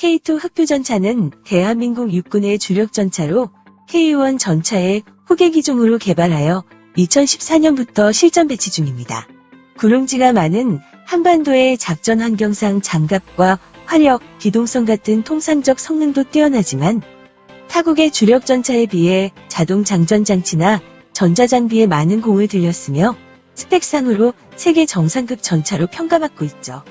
K2 흑표전차는 대한민국 육군의 주력 전차로 K1 전차의 후계 기종으로 개발하여 2014년부터 실전 배치 중입니다. 구름지가 많은 한반도의 작전 환경상 장갑과 화력, 기동성 같은 통상적 성능도 뛰어나지만 타국의 주력 전차에 비해 자동 장전 장치나 전자장비에 많은 공을 들였으며 스펙상으로 세계 정상급 전차로 평가받고 있죠.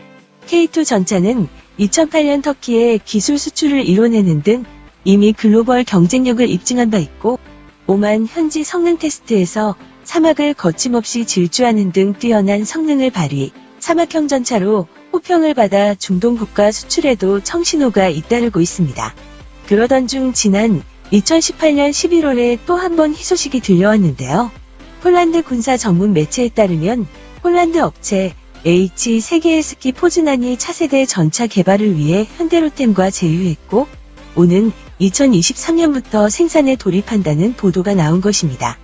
K2 전차는 2008년 터키에 기술 수출을 이뤄내는 등 이미 글로벌 경쟁력을 입증한 바 있고 오만 현지 성능 테스트에서 사막을 거침없이 질주하는 등 뛰어난 성능을 발휘, 사막형 전차로 호평을 받아 중동 국가 수출에도 청신호가 잇따르고 있습니다. 그러던 중 지난 2018년 11월에 또 한 번 희소식이 들려왔는데요. 폴란드 군사 전문 매체에 따르면 폴란드 업체 H 세계에스키 포즈난이 차세대 전차 개발을 위해 현대로템과 제휴했고 오는 2023년부터 생산에 돌입한다는 보도가 나온 것입니다.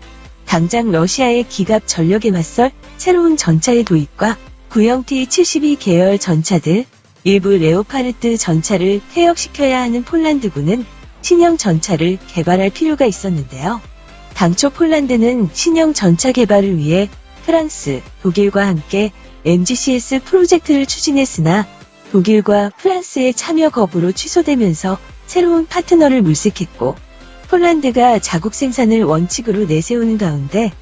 당장 러시아의 기갑 전력에 맞설 새로운 전차의 도입과 구형 T-72 계열 전차들, 일부 레오파르트 전차를 퇴역시켜야 하는 폴란드군은 신형 전차를 개발할 필요가 있었는데요. 당초 폴란드는 신형 전차 개발을 위해 프랑스, 독일과 함께 MGCS 프로젝트를 추진했으나 독일과 프랑스의 참여 거부로 취소되면서 새로운 파트너를 물색했고 폴란드가 자국 생산을 원칙으로 내세우는 가운데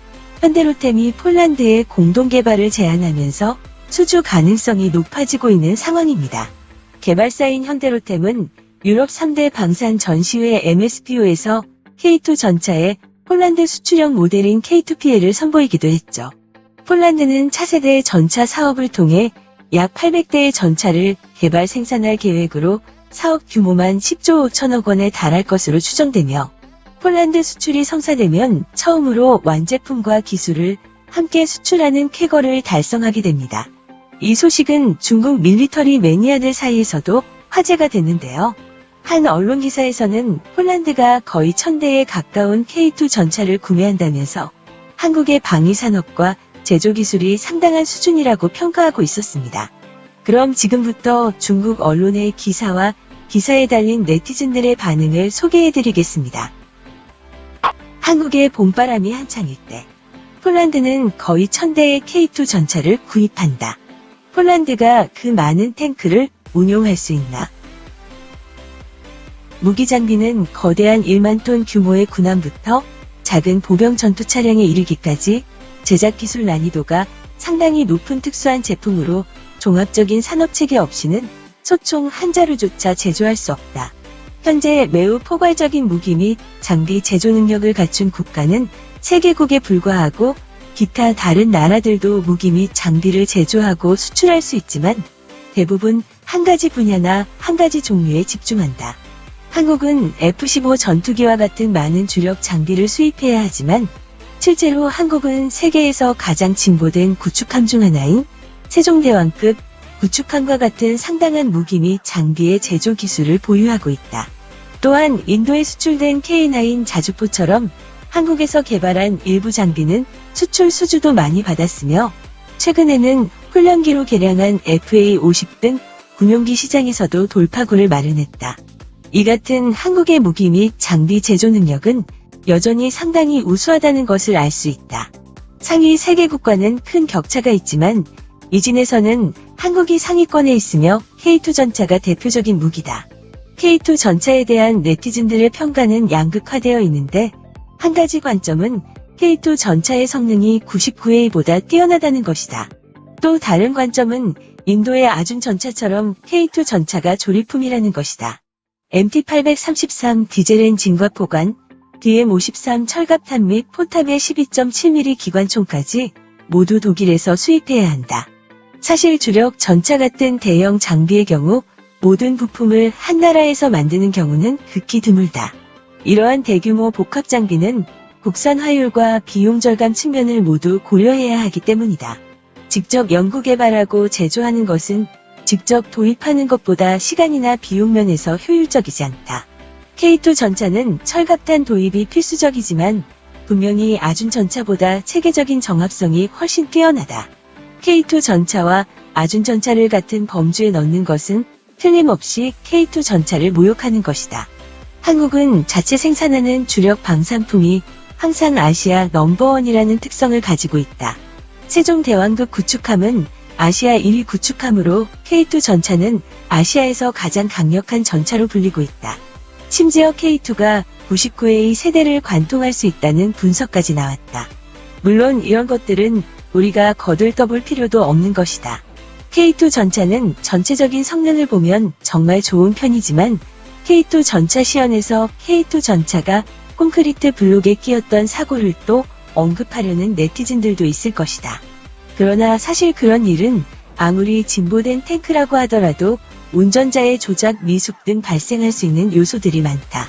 현대로템이 폴란드의 공동 개발을 제안하면서 수주 가능성이 높아지고 있는 상황입니다. 개발사인 현대로템은 유럽 3대 방산 전시회 MSPO에서 K2 전차의 폴란드 수출형 모델인 K2PL을 선보이기도 했죠. 폴란드는 차세대 전차 사업을 통해 약 800대의 전차를 개발 생산할 계획으로 사업 규모만 10조 5천억 원에 달할 것으로 추정되며 폴란드 수출이 성사되면 처음으로 완제품과 기술을 함께 수출하는 쾌거를 달성하게 됩니다. 이 소식은 중국 밀리터리 매니아들 사이에서도 화제가 됐는데요. 한 언론 기사에서는 폴란드가 거의 1000대에 가까운 K2 전차를 구매한다면서 한국의 방위 산업과 제조 기술이 상당한 수준이라고 평가하고 있었습니다. 그럼 지금부터 중국 언론의 기사와 기사에 달린 네티즌들의 반응을 소개해드리겠습니다. 한국의 봄바람이 한창일 때 폴란드는 거의 1000대의 K2 전차를 구입한다. 폴란드가 그 많은 탱크를 운용할 수 있나? 무기 장비는 거대한 1만 톤 규모의 군함부터 작은 보병 전투 차량에 이르기까지 제작 기술 난이도가 상당히 높은 특수한 제품으로 종합적인 산업체계 없이는 소총 한 자루조차 제조할 수 없다. 현재 매우 포괄적인 무기 및 장비 제조 능력을 갖춘 국가는 3개국에 불과하고 기타 다른 나라들도 무기 및 장비를 제조하고 수출할 수 있지만 대부분 한 가지 분야나 한 가지 종류에 집중한다. 한국은 F-15 전투기와 같은 많은 주력 장비를 수입해야 하지만 실제로 한국은 세계에서 가장 진보된 구축함 중 하나인 세종대왕급 구축함과 같은 상당한 무기 및 장비의 제조 기술을 보유하고 있다. 또한 인도에 수출된 K9 자주포처럼 한국에서 개발한 일부 장비는 수출 수주도 많이 받았으며 최근에는 훈련기로 개량한 FA-50 등 군용기 시장에서도 돌파구를 마련했다. 이 같은 한국의 무기 및 장비 제조 능력은 여전히 상당히 우수하다는 것을 알 수 있다. 상위 3개국과는 큰 격차가 있지만 이진에서는 한국이 상위권에 있으며 K2 전차가 대표적인 무기다. K2 전차에 대한 네티즌들의 평가는 양극화되어 있는데 한 가지 관점은 K2 전차의 성능이 99A보다 뛰어나다는 것이다. 또 다른 관점은 인도의 아준 전차처럼 K2 전차가 조립품이라는 것이다. MT-833 디젤 엔진과 포관, DM-53 철갑탄 및 포탑의 12.7mm 기관총까지 모두 독일에서 수입해야 한다. 사실 주력 전차 같은 대형 장비의 경우 모든 부품을 한 나라에서 만드는 경우는 극히 드물다. 이러한 대규모 복합 장비는 국산 화율과 비용 절감 측면을 모두 고려해야 하기 때문이다. 직접 연구 개발하고 제조하는 것은 직접 도입하는 것보다 시간이나 비용 면에서 효율적이지 않다. K2 전차는 철갑탄 도입이 필수적이지만 분명히 아준 전차보다 체계적인 정합성이 훨씬 뛰어나다. K2 전차와 아준 전차를 같은 범주에 넣는 것은 틀림없이 K2 전차를 모욕하는 것이다. 한국은 자체 생산하는 주력 방산품이 항상 아시아 넘버원이라는 특성을 가지고 있다. 세종대왕급 구축함은 아시아 1위 구축함으로 K2 전차는 아시아에서 가장 강력한 전차로 불리고 있다. 심지어 K2가 99회의 세대를 관통할 수 있다는 분석까지 나왔다. 물론 이런 것들은 우리가 거들떠볼 필요도 없는 것이다. K2 전차는 전체적인 성능을 보면 정말 좋은 편이지만 K2 전차 시연에서 K2 전차가 콘크리트 블록에 끼었던 사고를 또 언급하려는 네티즌들도 있을 것이다. 그러나 사실 그런 일은 아무리 진보된 탱크라고 하더라도 운전자의 조작 미숙 등 발생할 수 있는 요소들이 많다.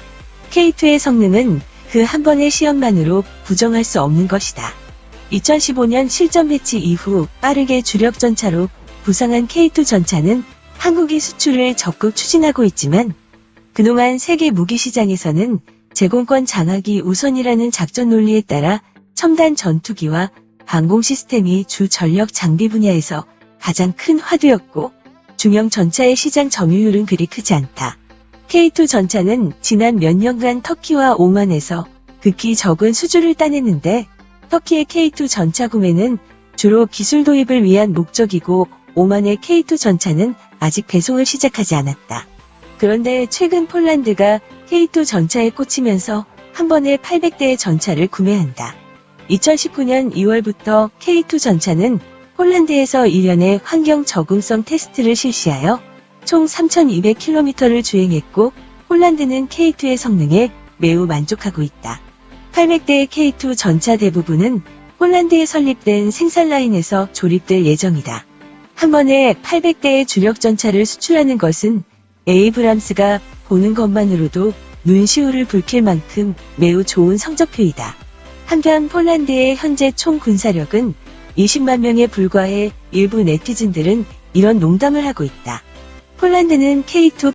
K2의 성능은 그 한 번의 시연만으로 부정할 수 없는 것이다. 2015년 실전 배치 이후 빠르게 주력 전차로 부상한 K2 전차는 한국이 수출을 적극 추진하고 있지만 그동안 세계 무기 시장에서는 제공권 장악이 우선이라는 작전 논리에 따라 첨단 전투기와 방공 시스템이 주 전력 장비 분야에서 가장 큰 화두였고 중형 전차의 시장 점유율은 그리 크지 않다. K2 전차는 지난 몇 년간 터키와 오만에서 극히 적은 수주를 따냈는데 터키의 K2 전차 구매는 주로 기술 도입을 위한 목적이고 오만의 K2 전차는 아직 배송을 시작하지 않았다. 그런데 최근 폴란드가 K2 전차에 꽂히면서 한 번에 800대의 전차를 구매한다. 2019년 2월부터 K2 전차는 폴란드에서 1년의 환경 적응성 테스트를 실시하여 총 3,200km를 주행했고 폴란드는 K2의 성능에 매우 만족하고 있다. 800대의 K2 전차 대부분은 폴란드에 설립된 생산 라인에서 조립될 예정이다. 한 번에 800대의 주력 전차를 수출하는 것은 에이브람스가 보는 것만으로도 눈시울을 붉힐 만큼 매우 좋은 성적표이다. 한편 폴란드의 현재 총 군사력은 20만 명에 불과해 일부 네티즌들은 이런 농담을 하고 있다. 폴란드는 K2